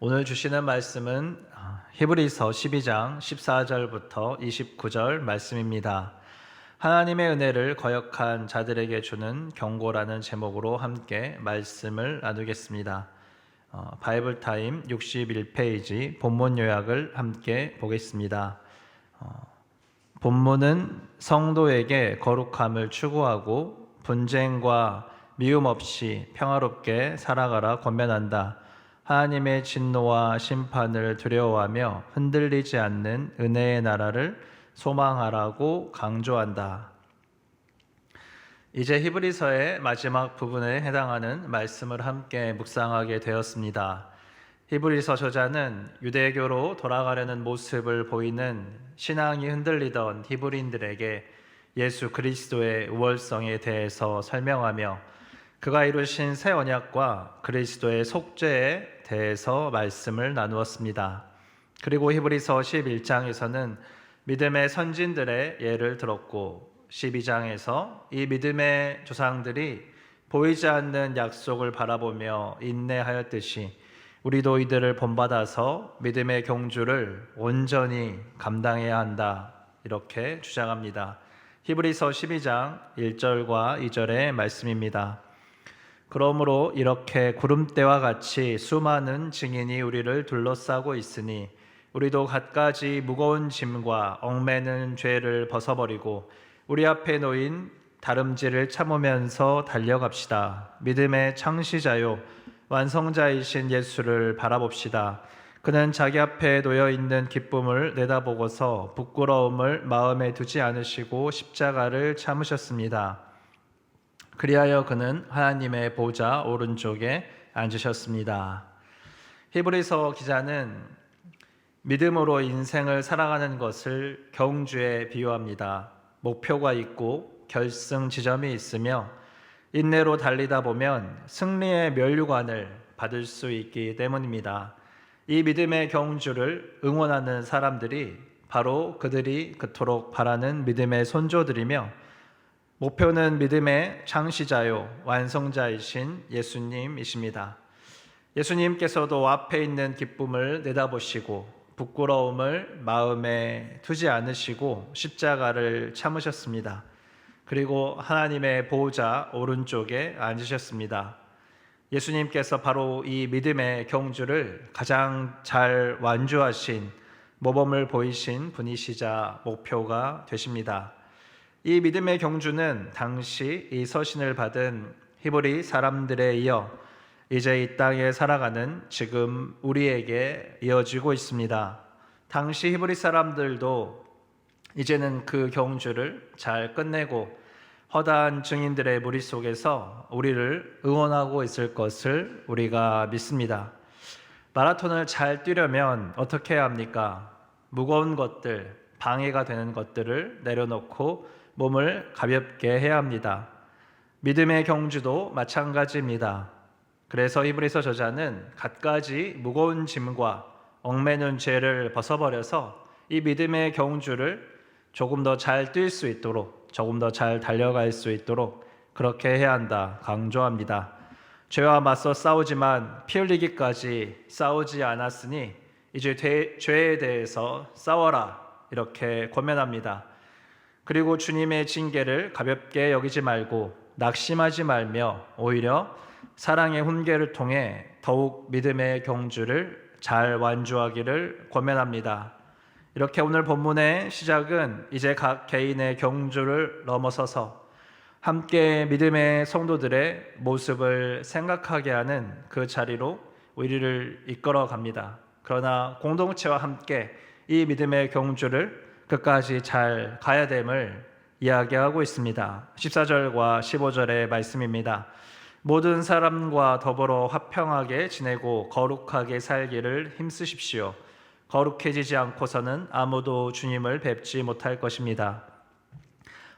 오늘 주시는 말씀은 히브리서 12장 14절부터 29절 말씀입니다. 하나님의 은혜를 거역한 자들에게 주는 경고라는 제목으로 함께 말씀을 나누겠습니다. 바이블 타임 61페이지 본문 요약을 함께 보겠습니다. 본문은 성도에게 거룩함을 추구하고 분쟁과 미움 없이 평화롭게 살아가라 권면한다. 하나님의 진노와 심판을 두려워하며 흔들리지 않는 은혜의 나라를 소망하라고 강조한다. 이제 히브리서의 마지막 부분에 해당하는 말씀을 함께 묵상하게 되었습니다. 히브리서 저자는 유대교로 돌아가려는 모습을 보이는 신앙이 흔들리던 히브리인들에게 예수 그리스도의 우월성에 대해서 설명하며 그가 이루신 새 언약과 그리스도의 속죄에 대해서 말씀을 나누었습니다. 그리고 히브리서 11장에서는 믿음의 선진들의 예를 들었고 12장에서 이 믿음의 조상들이 보이지 않는 약속을 바라보며 인내하였듯이 우리도 이들을 본받아서 믿음의 경주를 온전히 감당해야 한다. 이렇게 주장합니다. 히브리서 12장 1절과 2절의 말씀입니다. 그러므로 이렇게 구름대와 같이 수많은 증인이 우리를 둘러싸고 있으니 우리도 갖가지 무거운 짐과 얽매는 죄를 벗어버리고 우리 앞에 놓인 다름질을 참으면서 달려갑시다. 믿음의 창시자요 완성자이신 예수를 바라봅시다. 그는 자기 앞에 놓여 있는 기쁨을 내다보고서 부끄러움을 마음에 두지 않으시고 십자가를 참으셨습니다. 그리하여 그는 하나님의 보좌 오른쪽에 앉으셨습니다. 히브리서 기자는 믿음으로 인생을 살아가는 것을 경주에 비유합니다. 목표가 있고 결승 지점이 있으며 인내로 달리다 보면 승리의 면류관을 받을 수 있기 때문입니다. 이 믿음의 경주를 응원하는 사람들이 바로 그들이 그토록 바라는 믿음의 손조들이며 목표는 믿음의 창시자요 완성자이신 예수님이십니다. 예수님께서도 앞에 있는 기쁨을 내다보시고 부끄러움을 마음에 두지 않으시고 십자가를 참으셨습니다. 그리고 하나님의 보좌 오른쪽에 앉으셨습니다. 예수님께서 바로 이 믿음의 경주를 가장 잘 완주하신 모범을 보이신 분이시자 목표가 되십니다. 이 믿음의 경주는 당시 이 서신을 받은 히브리 사람들에 이어 이제 이 땅에 살아가는 지금 우리에게 이어지고 있습니다. 당시 히브리 사람들도 이제는 그 경주를 잘 끝내고 허다한 증인들의 무리 속에서 우리를 응원하고 있을 것을 우리가 믿습니다. 마라톤을 잘 뛰려면 어떻게 해야 합니까? 무거운 것들, 방해가 되는 것들을 내려놓고 몸을 가볍게 해야 합니다. 믿음의 경주도 마찬가지입니다. 그래서 히브리서 저자는 갖가지 무거운 짐과 얽매는 죄를 벗어버려서 이 믿음의 경주를 조금 더 잘 뛸 수 있도록, 조금 더 잘 달려갈 수 있도록 그렇게 해야 한다 강조합니다. 죄와 맞서 싸우지만 피 흘리기까지 싸우지 않았으니 이제 죄에 대해서 싸워라 이렇게 권면합니다. 그리고 주님의 징계를 가볍게 여기지 말고 낙심하지 말며 오히려 사랑의 훈계를 통해 더욱 믿음의 경주를 잘 완주하기를 권면합니다. 이렇게 오늘 본문의 시작은 이제 각 개인의 경주를 넘어서서 함께 믿음의 성도들의 모습을 생각하게 하는 그 자리로 우리를 이끌어 갑니다. 그러나 공동체와 함께 이 믿음의 경주를 끝까지 잘 가야 됨을 이야기하고 있습니다. 14절과 15절의 말씀입니다. 모든 사람과 더불어 화평하게 지내고 거룩하게 살기를 힘쓰십시오. 거룩해지지 않고서는 아무도 주님을 뵙지 못할 것입니다.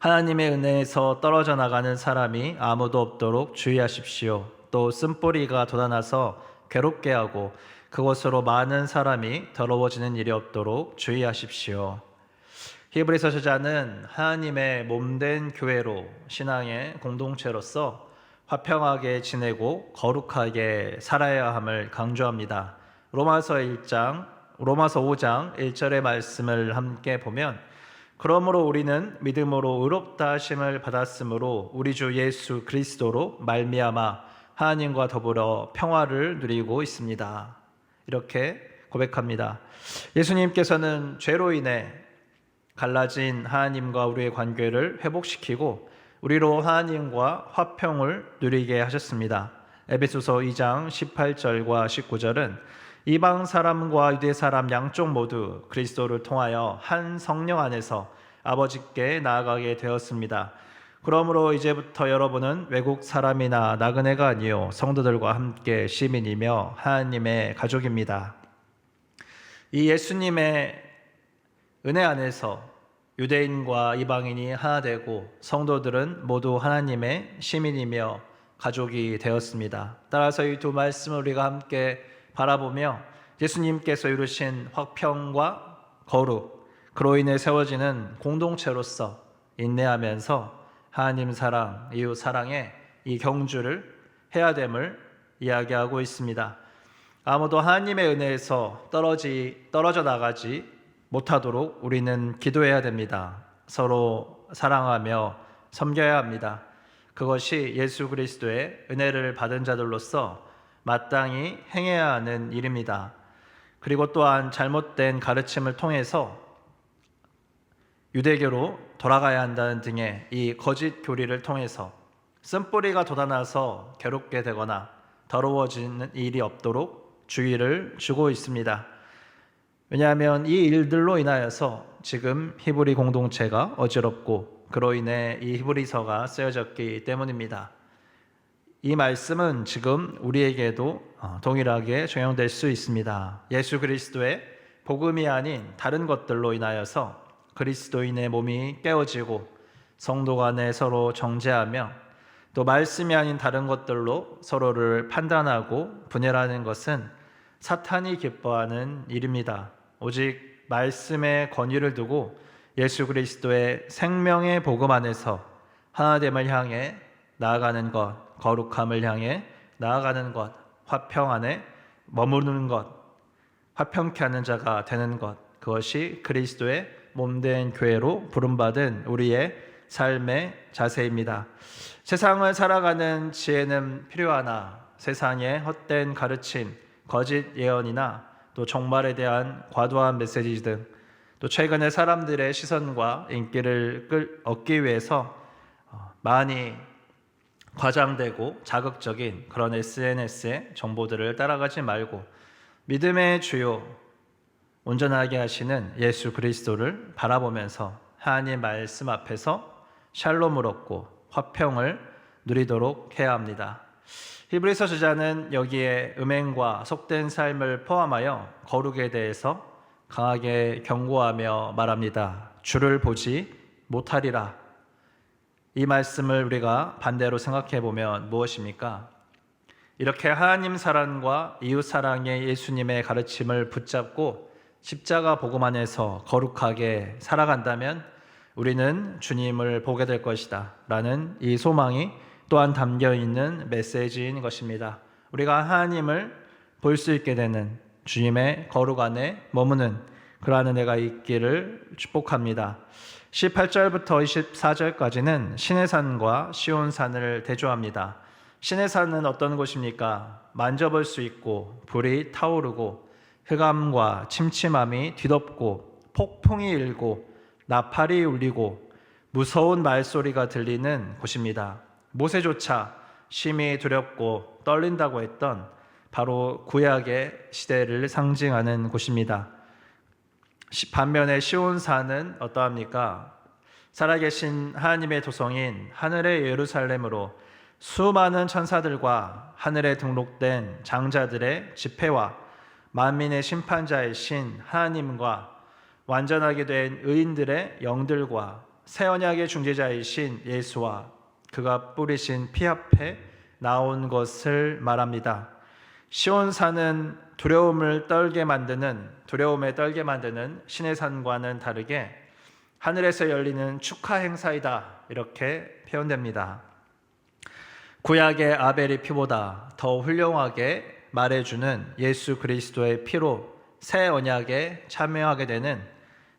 하나님의 은혜에서 떨어져 나가는 사람이 아무도 없도록 주의하십시오. 또 쓴뿌리가 돋아나서 괴롭게 하고 그곳으로 많은 사람이 더러워지는 일이 없도록 주의하십시오. 히브리서 저자는 하나님의 몸된 교회로 신앙의 공동체로서 화평하게 지내고 거룩하게 살아야 함을 강조합니다. 로마서 5장 1절의 말씀을 함께 보면 그러므로 우리는 믿음으로 의롭다 하심을 받았으므로 우리 주 예수 그리스도로 말미암아 하나님과 더불어 평화를 누리고 있습니다. 이렇게 고백합니다. 예수님께서는 죄로 인해 갈라진 하나님과 우리의 관계를 회복시키고 우리로 하나님과 화평을 누리게 하셨습니다. 에베소서 2장 18절과 19절은 이방 사람과 유대 사람 양쪽 모두 그리스도를 통하여 한 성령 안에서 아버지께 나아가게 되었습니다. 그러므로 이제부터 여러분은 외국 사람이나 나그네가 아니요 성도들과 함께 시민이며 하나님의 가족입니다. 이 예수님의 은혜 안에서 유대인과 이방인이 하나 되고 성도들은 모두 하나님의 시민이며 가족이 되었습니다. 따라서 이 두 말씀을 우리가 함께 바라보며 예수님께서 이루신 화평과 거룩, 그로 인해 세워지는 공동체로서 인내하면서 하나님 사랑, 이웃 사랑의 이 경주를 해야 됨을 이야기하고 있습니다. 아무도 하나님의 은혜에서 떨어져 나가지 못하도록 우리는 기도해야 됩니다. 서로 사랑하며 섬겨야 합니다. 그것이 예수 그리스도의 은혜를 받은 자들로서 마땅히 행해야 하는 일입니다. 그리고 또한 잘못된 가르침을 통해서 유대교로 돌아가야 한다는 등의 이 거짓 교리를 통해서 쓴뿌리가 돋아나서 괴롭게 되거나 더러워지는 일이 없도록 주의를 주고 있습니다. 왜냐하면 이 일들로 인하여서 지금 히브리 공동체가 어지럽고 그로 인해 이 히브리서가 쓰여졌기 때문입니다. 이 말씀은 지금 우리에게도 동일하게 적용될 수 있습니다. 예수 그리스도의 복음이 아닌 다른 것들로 인하여서 그리스도인의 몸이 깨어지고 성도 간에 서로 정죄하며 또 말씀이 아닌 다른 것들로 서로를 판단하고 분열하는 것은 사탄이 기뻐하는 일입니다. 오직 말씀의 권위를 두고 예수 그리스도의 생명의 복음 안에서 하나됨을 향해 나아가는 것, 거룩함을 향해 나아가는 것, 화평 안에 머무르는 것, 화평케 하는 자가 되는 것, 그것이 그리스도의 몸된 교회로 부름받은 우리의 삶의 자세입니다. 세상을 살아가는 지혜는 필요하나 세상의 헛된 가르침, 거짓 예언이나 또 종말에 대한 과도한 메시지 등 또 최근에 사람들의 시선과 인기를 얻기 위해서 많이 과장되고 자극적인 그런 SNS의 정보들을 따라가지 말고 믿음의 주요 온전하게 하시는 예수 그리스도를 바라보면서 하나님 말씀 앞에서 샬롬을 얻고 화평을 누리도록 해야 합니다. 히브리서 저자는 여기에 음행과 속된 삶을 포함하여 거룩에 대해서 강하게 경고하며 말합니다. 주를 보지 못하리라. 이 말씀을 우리가 반대로 생각해 보면 무엇입니까? 이렇게 하나님 사랑과 이웃 사랑의 예수님의 가르침을 붙잡고 십자가 복음 안에서 거룩하게 살아간다면 우리는 주님을 보게 될 것이다 라는 이 소망이 또한 담겨 있는 메시지인 것입니다. 우리가 하나님을 볼 수 있게 되는 주님의 거룩 안에 머무는 그러한 은혜가 있기를 축복합니다. 18절부터 24절까지는 시내산과 시온산을 대조합니다. 시내산은 어떤 곳입니까? 만져볼 수 있고 불이 타오르고 흑암과 침침함이 뒤덮고 폭풍이 일고 나팔이 울리고 무서운 말소리가 들리는 곳입니다. 모세조차 심히 두렵고 떨린다고 했던 바로 구약의 시대를 상징하는 곳입니다. 반면에 시온산은 어떠합니까? 살아계신 하나님의 도성인 하늘의 예루살렘으로 수많은 천사들과 하늘에 등록된 장자들의 집회와 만민의 심판자이신 하나님과 완전하게 된 의인들의 영들과 새 언약의 중재자이신 예수와 그가 뿌리신 피 앞에 나온 것을 말합니다. 시온산은 두려움에 떨게 만드는 시내산과는 다르게 하늘에서 열리는 축하 행사이다 이렇게 표현됩니다. 구약의 아벨의 피보다 더 훌륭하게 말해주는 예수 그리스도의 피로 새 언약에 참여하게 되는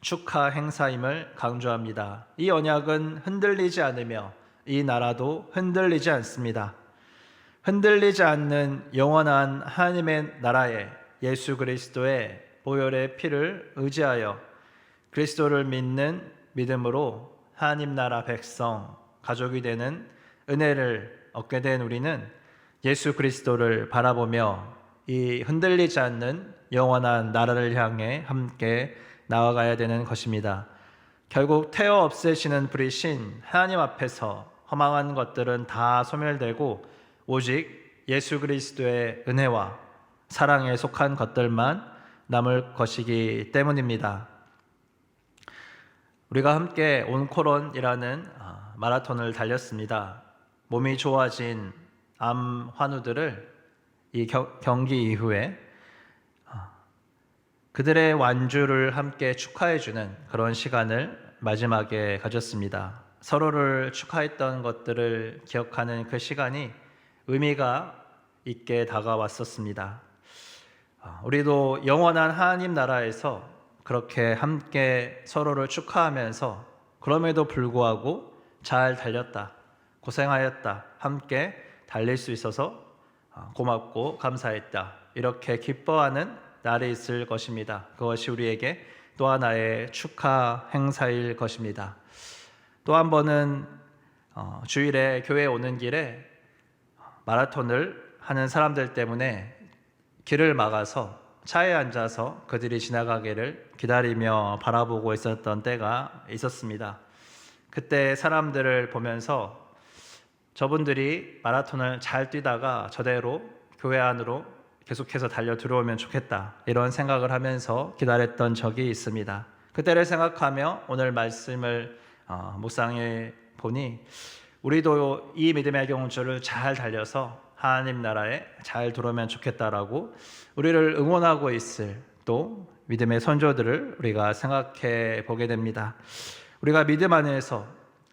축하 행사임을 강조합니다. 이 언약은 흔들리지 않으며 이 나라도 흔들리지 않습니다. 흔들리지 않는 영원한 하나님의 나라에 예수 그리스도의 보혈의 피를 의지하여 그리스도를 믿는 믿음으로 하나님 나라 백성, 가족이 되는 은혜를 얻게 된 우리는 예수 그리스도를 바라보며 이 흔들리지 않는 영원한 나라를 향해 함께 나아가야 되는 것입니다. 결국 태워 없애시는 불이신 하나님 앞에서 허망한 것들은 다 소멸되고 오직 예수 그리스도의 은혜와 사랑에 속한 것들만 남을 것이기 때문입니다. 우리가 함께 온코론이라는 마라톤을 달렸습니다. 몸이 좋아진 암 환우들을 이 경기 이후에 그들의 완주를 함께 축하해주는 그런 시간을 마지막에 가졌습니다. 서로를 축하했던 것들을 기억하는 그 시간이 의미가 있게 다가왔었습니다. 우리도 영원한 하나님 나라에서 그렇게 함께 서로를 축하하면서 그럼에도 불구하고 잘 달렸다, 고생하였다, 함께 달릴 수 있어서 고맙고 감사했다, 이렇게 기뻐하는 날이 있을 것입니다. 그것이 우리에게 또 하나의 축하 행사일 것입니다. 또 한 번은 주일에 교회에 오는 길에 마라톤을 하는 사람들 때문에 길을 막아서 차에 앉아서 그들이 지나가기를 기다리며 바라보고 있었던 때가 있었습니다. 그때 사람들을 보면서 저분들이 마라톤을 잘 뛰다가 저대로 교회 안으로 계속해서 달려 들어오면 좋겠다, 이런 생각을 하면서 기다렸던 적이 있습니다. 그때를 생각하며 오늘 말씀을 묵상해 보니 우리도 이 믿음의 경주를 잘 달려서 하나님 나라에 잘 들어오면 좋겠다라고 우리를 응원하고 있을 또 믿음의 선조들을 우리가 생각해 보게 됩니다. 우리가 믿음 안에서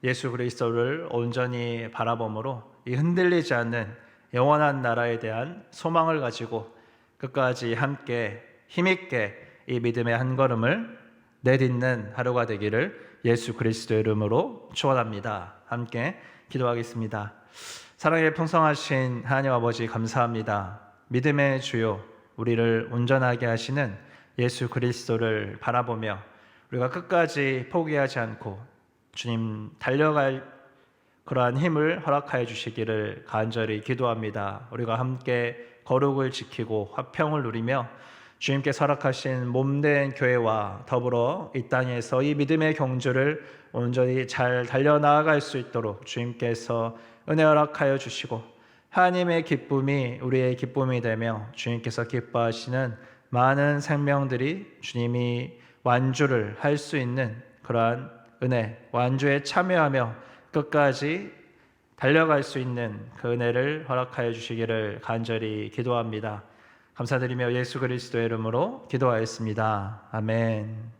예수 그리스도를 온전히 바라봄으로 이 흔들리지 않는 영원한 나라에 대한 소망을 가지고 끝까지 함께 힘있게 이 믿음의 한 걸음을 내딛는 하루가 되기를 예수 그리스도의 이름으로 축원합니다. 함께 기도하겠습니다. 사랑에 풍성하신 하나님 아버지, 감사합니다. 믿음의 주요, 우리를 온전하게 하시는 예수 그리스도를 바라보며 우리가 끝까지 포기하지 않고 주님 달려갈 그러한 힘을 허락하여 주시기를 간절히 기도합니다. 우리가 함께 거룩을 지키고 화평을 누리며 주님께서 허락하신 몸된 교회와 더불어 이 땅에서 이 믿음의 경주를 온전히 잘 달려나아갈 수 있도록 주님께서 은혜 허락하여 주시고 하나님의 기쁨이 우리의 기쁨이 되며 주님께서 기뻐하시는 많은 생명들이 주님이 완주를 할 수 있는 그러한 은혜, 완주에 참여하며 끝까지 달려갈 수 있는 그 은혜를 허락하여 주시기를 간절히 기도합니다. 감사드리며 예수 그리스도의 이름으로 기도하였습니다. 아멘.